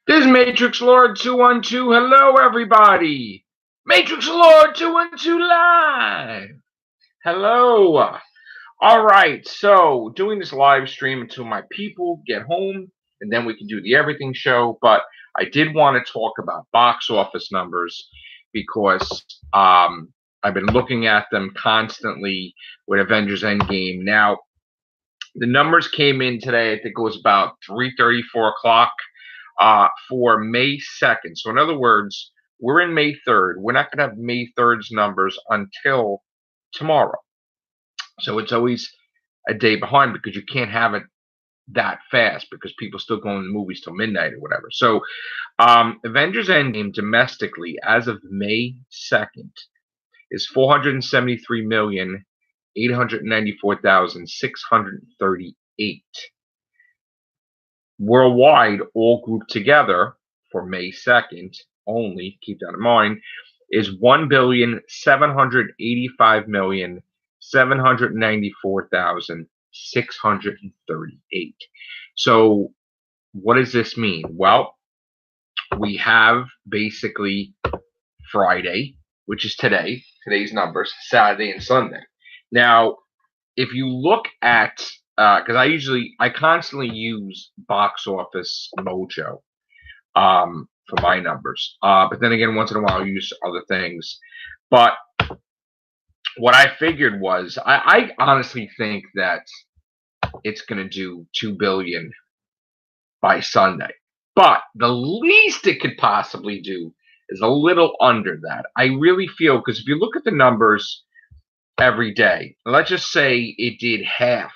This is Matrixlord212. Hello, everybody. Matrixlord212 live. Hello. All right. So, doing this live stream until my people get home, and then we can do the everything show. But I did want to talk about box office numbers because I've been looking at them constantly with Avengers Endgame. Now, the numbers came in today. I think it was about 3:30, 4 o'clock for May 2nd. So, in other words, we're in May 3rd. We're not going to have May 3rd's numbers until tomorrow. So, it's always a day behind because you can't have it that fast because people still go in the movies till midnight or whatever. So, Avengers Endgame domestically as of May 2nd is 473,894,638. Worldwide, all grouped together for May 2nd only, keep that in mind, is 1,785,794,638. So, what does this mean? Well, we have basically Friday, which is today's numbers, Saturday and Sunday. Now, if you look at because I constantly use Box Office Mojo for my numbers, but then again, once in a while, I use other things. But what I figured was, I honestly think that it's going to do 2 billion by Sunday, but the least it could possibly do is a little under that. I really feel because if you look at the numbers every day, let's just say it did half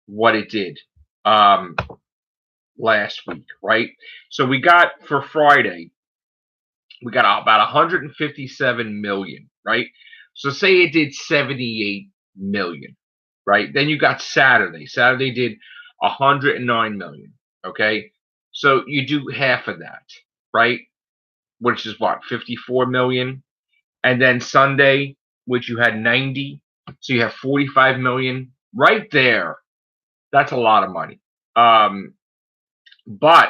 what it did last week, right? So we got for Friday, we got about 157 million, right? So say it did 78 million, right? Then you got Saturday. Saturday did 109 million, okay? So you do half of that, right? Which is what, 54 million? And then Sunday, which you had 90, so you have 45 million right there. That's a lot of money. But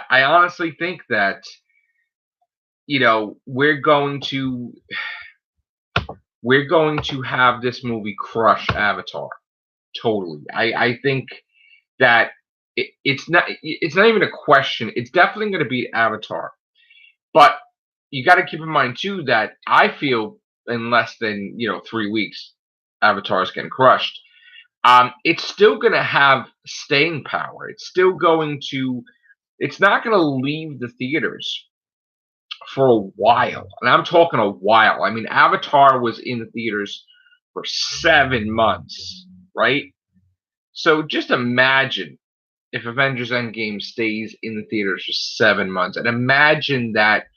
I honestly think that we're going to have this movie crush Avatar totally. I think that it's not even a question. It's definitely going to beat Avatar, but you got to keep in mind too that I feel in less than 3 weeks, Avatar is getting crushed. It's still going to have staying power. It's still going to. It's not going to leave the theaters for a while, and I'm talking a while. I mean, Avatar was in the theaters for 7 months, right? So just imagine if Avengers Endgame stays in the theaters for 7 months, and imagine that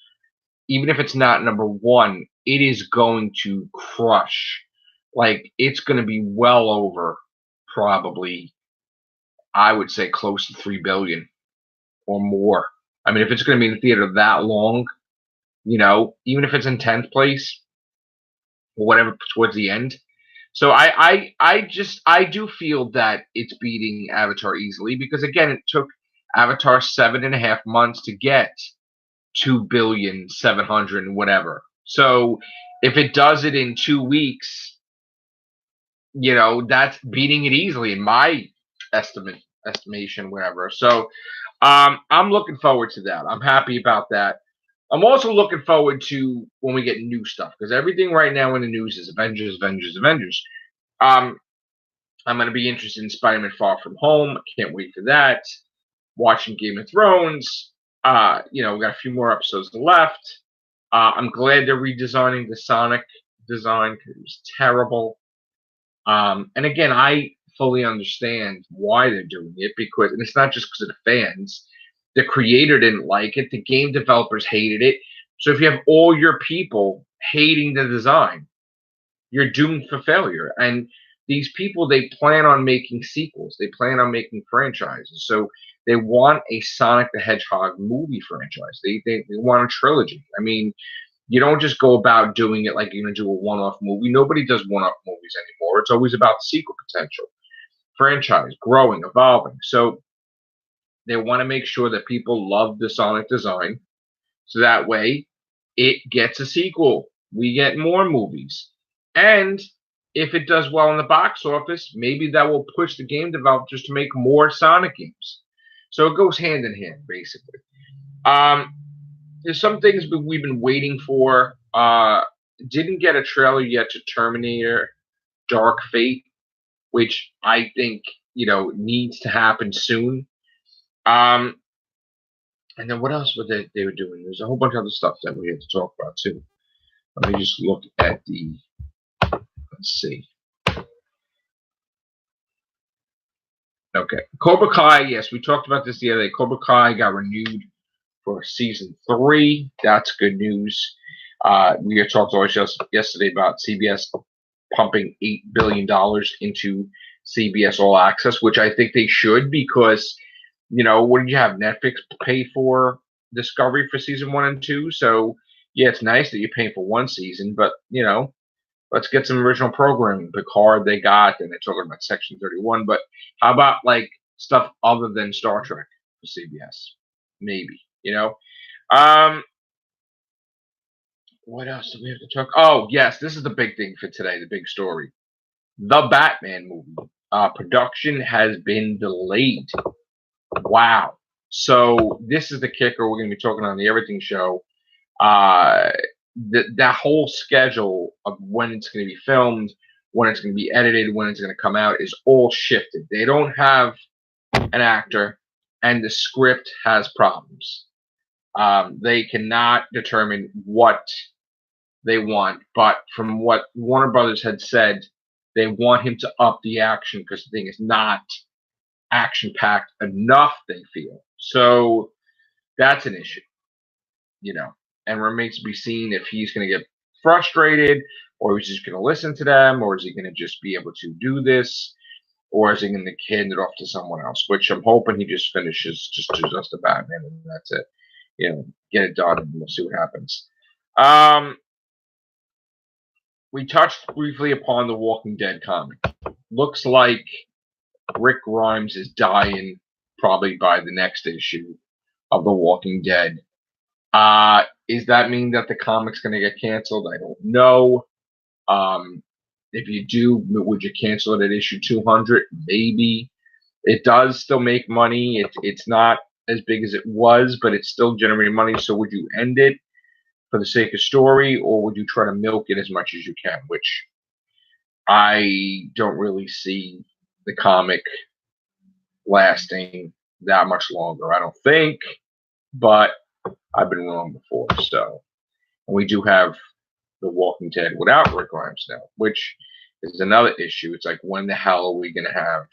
even if it's not number one, it is going to crush. Like, it's going to be well over, probably, I would say, close to 3 billion or more. I mean, if it's going to be in the theater that long, even if it's in 10th place or whatever towards the end. So I do feel that it's beating Avatar easily because again, it took Avatar 7.5 months to get 2,700,000,000 and whatever. So if it does it in 2 weeks, that's beating it easily in my estimation, whatever. So I'm looking forward to that. I'm happy about that. I'm also looking forward to when we get new stuff because everything right now in the news is Avengers, Avengers, Avengers. I'm going to be interested in Spider-Man Far From Home. I can't wait for that. Watching Game of Thrones. We got a few more episodes left. I'm glad they're redesigning the Sonic design because it was terrible. And again, I fully understand why they're doing it because, and it's not just because of the fans. The creator didn't like it. The game developers hated it. So if you have all your people hating the design, you're doomed for failure. And these people, they plan on making sequels. They plan on making franchises. So they want a Sonic the Hedgehog movie franchise. They want a trilogy. I mean, you don't just go about doing it like you're going to do a one-off movie. Nobody does one-off movies anymore. It's always about the sequel potential, franchise, growing, evolving. So They want to make sure that people love the Sonic design, so that way it gets a sequel. We get more movies. And if it does well in the box office, maybe that will push the game developers to make more Sonic games. So it goes hand in hand, basically. Um, there's some things we've been waiting for. Didn't get a trailer yet to Terminator Dark Fate, which I think needs to happen soon. And then what else were they were doing? There's a whole bunch of other stuff that we had to talk about too. Let me just look at the. Let's see. Okay, Cobra Kai. Yes, we talked about this the other day. Cobra Kai got renewed for season 3. That's good news. We had talked also yesterday about CBS pumping $8 billion into CBS All Access, which I think they should, because what did you have? Netflix pay for Discovery for season 1 and 2. So yeah, it's nice that you're paying for one season, but let's get some original programming. Picard they got, and they're talking about Section 31. But how about like stuff other than Star Trek for CBS? Maybe, what else do we have to talk? Oh, yes, this is the big thing for today, the big story. The Batman movie production has been delayed. Wow. So this is the kicker. We're going to be talking on the Everything Show. That whole schedule of when it's going to be filmed, when it's going to be edited, when it's going to come out is all shifted. They don't have an actor, and the script has problems. They cannot determine what they want, but from what Warner Brothers had said, they want him to up the action because the thing is not action-packed enough, they feel. So that's an issue, and remains to be seen if he's going to get frustrated, or he's just going to listen to them, or is he going to just be able to do this, or is he going to hand it off to someone else, which I'm hoping he just finishes just a Batman, and that's it. Get it done, and we'll see what happens. We touched briefly upon the Walking Dead comic. Looks like Rick Grimes is dying probably by the next issue of The Walking Dead. Is that mean that the comic's going to get canceled? I don't know. If you do, would you cancel it at issue 200? Maybe. It does still make money. It's not as big as it was, but it's still generating money. So would you end it for the sake of story, or would you try to milk it as much as you can? Which I don't really see the comic lasting that much longer. I don't think, but I've been wrong before. So, and we do have The Walking Dead without Rick Grimes now, which is another issue. It's like, when the hell are we going to have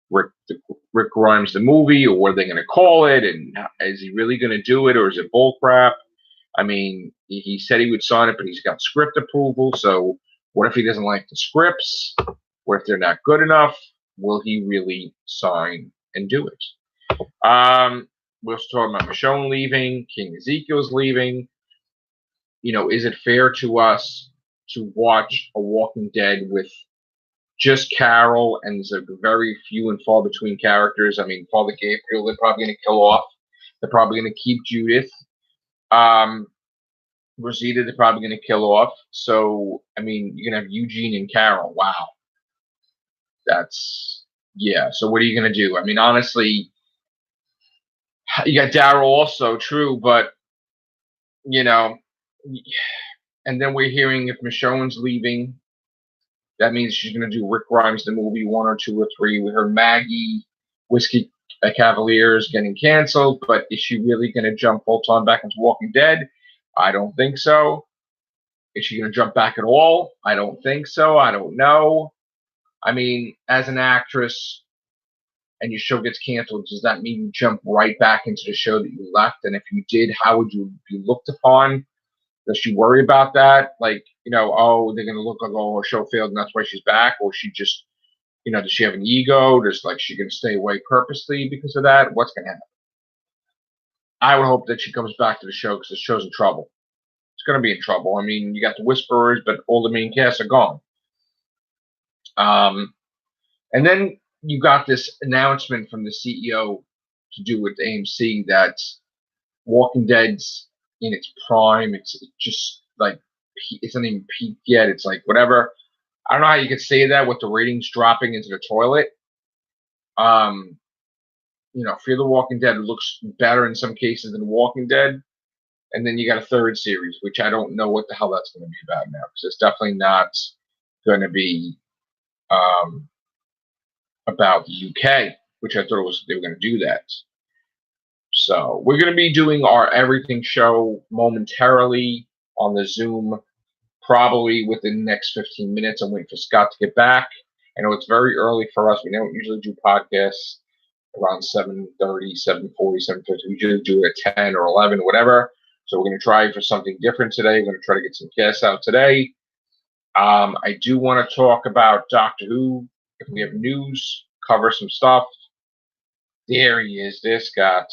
Rick Grimes the movie, or what are they going to call it? And is he really going to do it, or is it bullcrap? I mean, he said he would sign it, but he's got script approval. So what if he doesn't like the scripts? What if they're not good enough? Will he really sign and do it? We're also talking about Michonne leaving. King Ezekiel's leaving. Is it fair to us to watch a Walking Dead with just Carol, and there's a very few and far between characters? I mean, Father Gabriel, they're probably going to kill off. They're probably going to keep Judith. Rosita, they're probably going to kill off. So, I mean, you're going to have Eugene and Carol. Wow. Yeah. So what are you going to do? I mean, honestly, you got Daryl also, true, but, and then we're hearing if Michonne's leaving, that means she's going to do Rick Grimes, the movie 1 or 2 or 3. We heard Maggie, Whiskey Cavaliers getting canceled, but is she really going to jump full-time back into Walking Dead? I don't think so. Is she going to jump back at all? I don't think so. I don't know. I mean, as an actress and your show gets canceled, does that mean you jump right back into the show that you left? And if you did, how would you be looked upon? Does she worry about that? Like, oh, they're going to look like, oh, her show failed and that's why she's back? Or she just, does she have an ego? Does, she going to stay away purposely because of that? What's going to happen? I would hope that she comes back to the show, because the show's in trouble. It's going to be in trouble. I mean, you got the Whisperers, but all the main casts are gone. And then you got this announcement from the CEO to do with AMC that Walking Dead's in its prime. It's just like it's not even peaked yet. It's like whatever. I don't know how you could say that with the ratings dropping into the toilet. Um, Fear the Walking Dead looks better in some cases than Walking Dead. And then you got a third series, which I don't know what the hell that's going to be about now, because it's definitely not going to be about the UK, which I thought they were going to do that. So we're going to be doing our everything show momentarily on the Zoom, probably within the next 15 minutes. I'm waiting for Scott to get back. I know it's very early for us. We don't usually do podcasts around 7:30, 7:40, 7:50. We usually do it at 10 or 11, whatever. So we're going to try for something different today. We're going to try to get some guests out today. I do want to talk about Doctor Who. If we have news, cover some stuff. There he is. There's Scott.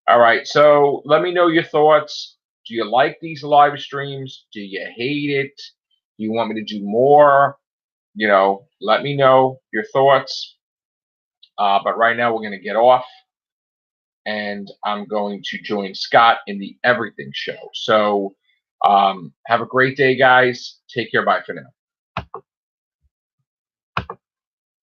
All right. So let me know your thoughts. Do you like these live streams? Do you hate it? Do you want me to do more? Let me know your thoughts. But right now we're going to get off, and I'm going to join Scott in the Everything Show. So have a great day, guys. Take care. Bye for now.